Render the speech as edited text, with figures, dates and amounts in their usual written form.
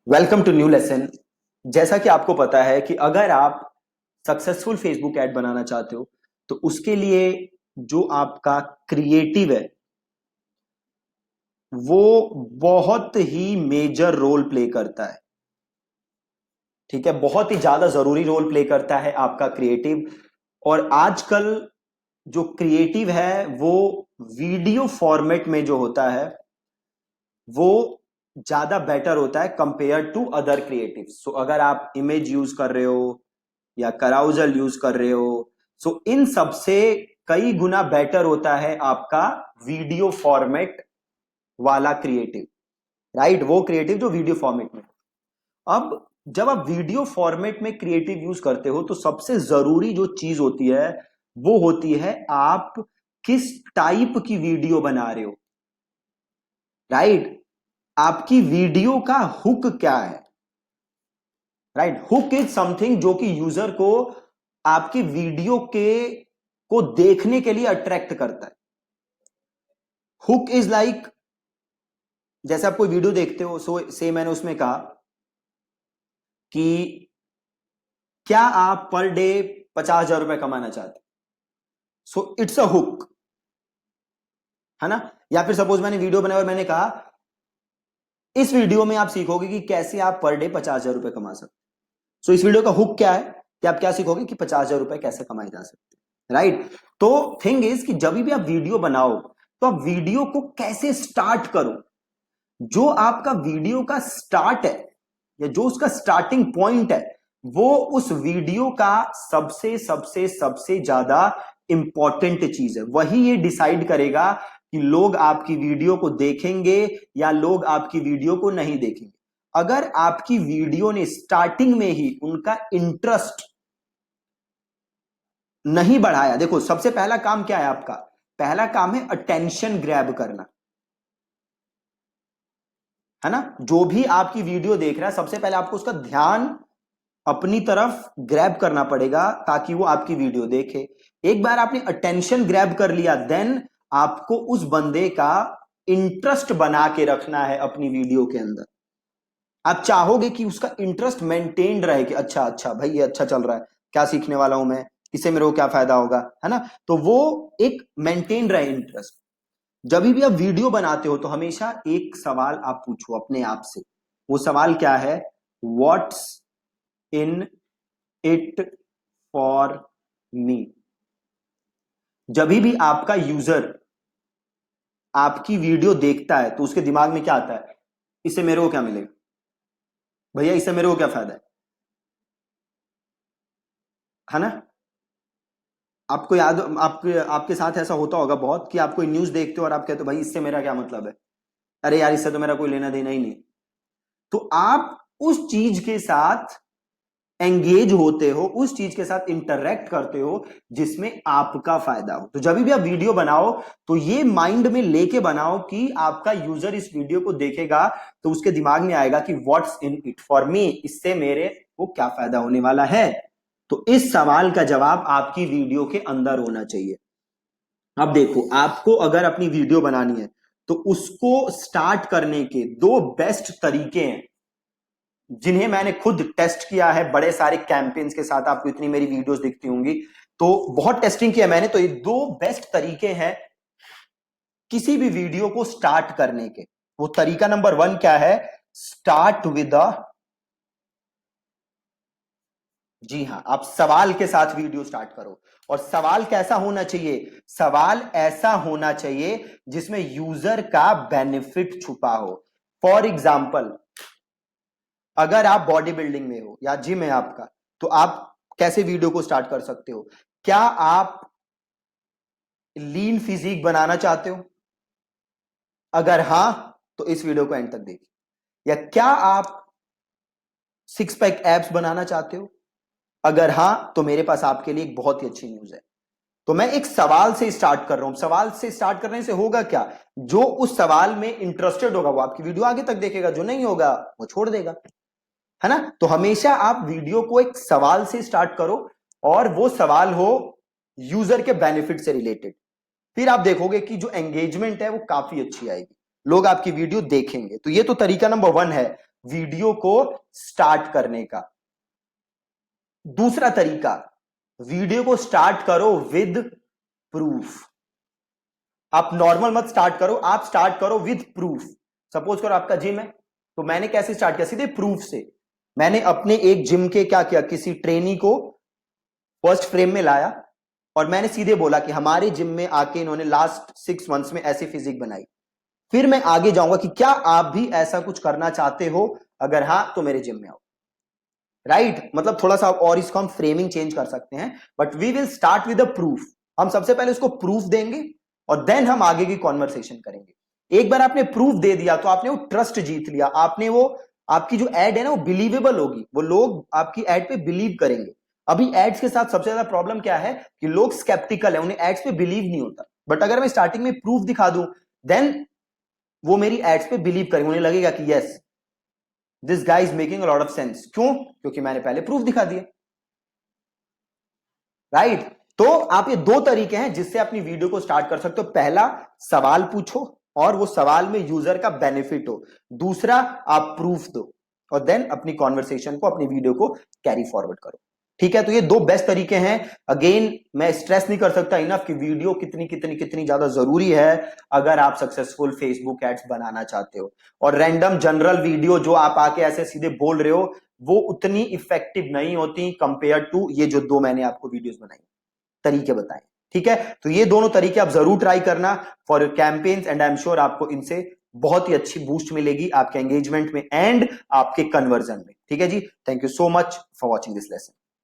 Welcome to new lesson. जैसा कि आपको पता है कि अगर आप सक्सेसफुल फेसबुक ऐड बनाना चाहते हो तो उसके लिए जो आपका क्रिएटिव है वो बहुत ही मेजर रोल प्ले करता है। ठीक है, बहुत ही ज्यादा जरूरी रोल प्ले करता है आपका क्रिएटिव। और आजकल जो क्रिएटिव है वो वीडियो फॉर्मेट में जो होता है वो ज्यादा बेटर होता है कंपेयर टू अदर क्रिएटिव। सो अगर आप इमेज यूज कर रहे हो या कराउजल यूज कर रहे हो, सो इन सब से कई गुना बेटर होता है आपका वीडियो फॉर्मेट वाला क्रिएटिव। राइट, वो क्रिएटिव जो वीडियो फॉर्मेट में। अब जब आप वीडियो फॉर्मेट में क्रिएटिव यूज करते हो तो सबसे जरूरी जो चीज होती है वो होती है आप किस टाइप की वीडियो बना रहे हो। राइट, आपकी वीडियो का हुक क्या है। राइट, हुक इज समथिंग जो कि यूजर को आपकी वीडियो के को देखने के लिए अट्रैक्ट करता है। हुक इज लाइक, जैसे आप कोई वीडियो देखते हो, सो से मैंने उसमें कहा कि क्या आप पर डे 50,000 रुपए कमाना चाहते, सो इट्स अ हुक, है ना। या फिर सपोज मैंने वीडियो बनाया और मैंने कहा इस वीडियो में आप सीखोगे कि कैसे आप पर डे 50,000 रुपए कमा सकते। सो इस वीडियो का हुक क्या है कि आप क्या सीखोगे कि 50,000 रुपए कैसे कमाए जा सकते हैं। राइट, तो थिंग इज कि जब भी आप वीडियो बनाओ तो आप वीडियो को कैसे स्टार्ट करो। जो आपका वीडियो का स्टार्ट है या जो उसका स्टार्टिंग पॉइंट है वो उस वीडियो का सबसे सबसे सबसे ज्यादा इंपॉर्टेंट चीज है। वही ये डिसाइड करेगा कि लोग आपकी वीडियो को देखेंगे या लोग आपकी वीडियो को नहीं देखेंगे। अगर आपकी वीडियो ने स्टार्टिंग में ही उनका इंटरेस्ट नहीं बढ़ाया, देखो सबसे पहला काम क्या है आपका, पहला काम है अटेंशन ग्रैब करना, है ना। जो भी आपकी वीडियो देख रहा है सबसे पहले आपको उसका ध्यान अपनी तरफ ग्रैब करना पड़ेगा ताकि वो आपकी वीडियो देखे। एक बार आपने अटेंशन ग्रैब कर लिया देन आपको उस बंदे का इंटरेस्ट बना के रखना है अपनी वीडियो के अंदर। आप चाहोगे कि उसका इंटरेस्ट मेंटेन्ड रहे कि अच्छा अच्छा भाई ये अच्छा चल रहा है, क्या सीखने वाला हूं मैं, इससे मेरे को क्या फायदा होगा, है ना। तो वो एक मेंटेन रहे इंटरेस्ट। जब भी आप वीडियो बनाते हो तो हमेशा एक सवाल आप पूछो अपने आप से। वो सवाल क्या है, what's in it for me. जब भी आपका यूजर आपकी वीडियो देखता है तो उसके दिमाग में क्या आता है, इससे मेरे को क्या मिलेगा, भैया इससे मेरे को क्या फायदा है ना। आपको याद, आपके आपके साथ ऐसा होता होगा बहुत कि आप कोई न्यूज देखते हो और आप कहते हो भाई इससे मेरा क्या मतलब है, अरे यार इससे तो मेरा कोई लेना देना ही नहीं। तो आप उस चीज के साथ एंगेज होते हो, उस चीज के साथ इंटरेक्ट करते हो जिसमें आपका फायदा हो। तो जब भी आप वीडियो बनाओ तो ये माइंड में लेके बनाओ कि आपका यूजर इस वीडियो को देखेगा तो उसके दिमाग में आएगा कि what's in it for me, इससे मेरे को क्या फायदा होने वाला है। तो इस सवाल का जवाब आपकी वीडियो के अंदर होना चाहिए। अब देखो, आपको अगर अपनी वीडियो बनानी है तो उसको स्टार्ट करने के दो बेस्ट तरीके हैं जिन्हें मैंने खुद टेस्ट किया है बड़े सारे कैंपेन्स के साथ। आपको इतनी मेरी वीडियोस दिखती होंगी तो बहुत टेस्टिंग किया मैंने। तो ये दो बेस्ट तरीके हैं किसी भी वीडियो को स्टार्ट करने के। वो तरीका नंबर 1 क्या है, स्टार्ट विद अ, जी हां, आप सवाल के साथ वीडियो स्टार्ट करो। और सवाल कैसा होना चाहिए, सवाल ऐसा होना चाहिए जिसमें यूजर का बेनिफिट छुपा हो। फॉर एग्जाम्पल, अगर आप बॉडी बिल्डिंग में हो या जिम है आपका तो आप कैसे वीडियो को स्टार्ट कर सकते हो, क्या आप लीन फिजिक बनाना चाहते हो, अगर हां तो इस वीडियो को एंड तक देखिए। या क्या आप सिक्स पैक एब्स बनाना चाहते हो, अगर हां तो मेरे पास आपके लिए एक बहुत ही अच्छी न्यूज है। तो मैं एक सवाल से स्टार्ट कर रहा हूं। सवाल से स्टार्ट करने से होगा क्या, जो उस सवाल में इंटरेस्टेड होगा वो आपकी वीडियो आगे तक देखेगा, जो नहीं होगा वो छोड़ देगा, है ना। तो हमेशा आप वीडियो को एक सवाल से स्टार्ट करो और वो सवाल हो यूजर के बेनिफिट से रिलेटेड। फिर आप देखोगे कि जो एंगेजमेंट है वो काफी अच्छी आएगी, लोग आपकी वीडियो देखेंगे। तो ये तो तरीका नंबर 1 है, वीडियो को स्टार्ट करने का। दूसरा तरीका, वीडियो को स्टार्ट करो विद प्रूफ। आप नॉर्मल मत स्टार्ट करो, आप स्टार्ट करो विद प्रूफ। सपोज करो आपका जिम है, तो मैंने कैसे स्टार्ट किया? सीधे प्रूफ से। मैंने अपने एक जिम के क्या किया, किसी ट्रेनी को फर्स्ट फ्रेम में लाया और मैंने सीधे बोला कि हमारे जिम में आके इन्होंने लास्ट 6 मंथ्स में ऐसी फिजिक बनाई। फिर मैं आगे जाऊंगा कि क्या आप भी ऐसा कुछ करना चाहते हो? अगर हां तो मेरे जिम में आओ। राइट? मतलब थोड़ा सा और इसको हम फ्रेमिंग चेंज कर सकते हैं, but we will start with a proof. हम सबसे पहले उसको प्रूफ देंगे और देन हम आगे की कॉन्वर्सेशन करेंगे। एक बार आपने प्रूफ दे दिया तो आपने वो ट्रस्ट जीत लिया, आपने वो, आपकी जो एड है ना वो बिलीवेबल होगी, वो लोग आपकी एड पे बिलीव करेंगे। अभी एड्स के साथ सबसे ज्यादा प्रॉब्लम क्या है कि लोग स्केप्टिकल है, उन्हें एड्स पे बिलीव नहीं होता। बट अगर मैं स्टार्टिंग में प्रूफ दिखा दूं, देन वो मेरी एड्स पे बिलीव करेंगे, उन्हें लगेगा कि yes this guy is making a lot of sense. क्यों? क्योंकि मैंने पहले प्रूफ दिखा दिया। राइट? तो आप, ये दो तरीके हैं जिससे अपनी वीडियो को स्टार्ट कर सकते हो। पहला, सवाल पूछो और वो सवाल में यूजर का बेनिफिट हो। दूसरा, आप प्रूफ दो और देन अपनी कॉन्वर्सेशन को, अपनी वीडियो को कैरी फॉरवर्ड करो। ठीक है? तो ये दो बेस्ट तरीके हैं। अगेन मैं स्ट्रेस नहीं कर सकता इनफ कि वीडियो कितनी कितनी कितनी ज्यादा जरूरी है अगर आप सक्सेसफुल फेसबुक एड्स बनाना चाहते हो। और रैंडम जनरल वीडियो जो आप आके ऐसे सीधे बोल रहे हो, वो उतनी इफेक्टिव नहीं होती कंपेयर टू ये जो दो मैंने आपको वीडियोस बनाई, तरीके बताए। ठीक है? तो ये दोनों तरीके आप जरूर ट्राई करना for your campaigns, and I am sure आपको इनसे बहुत ही अच्छी बूस्ट मिलेगी आपके एंगेजमेंट में एंड आपके कन्वर्जन में। ठीक है जी? Thank you so much for watching this lesson.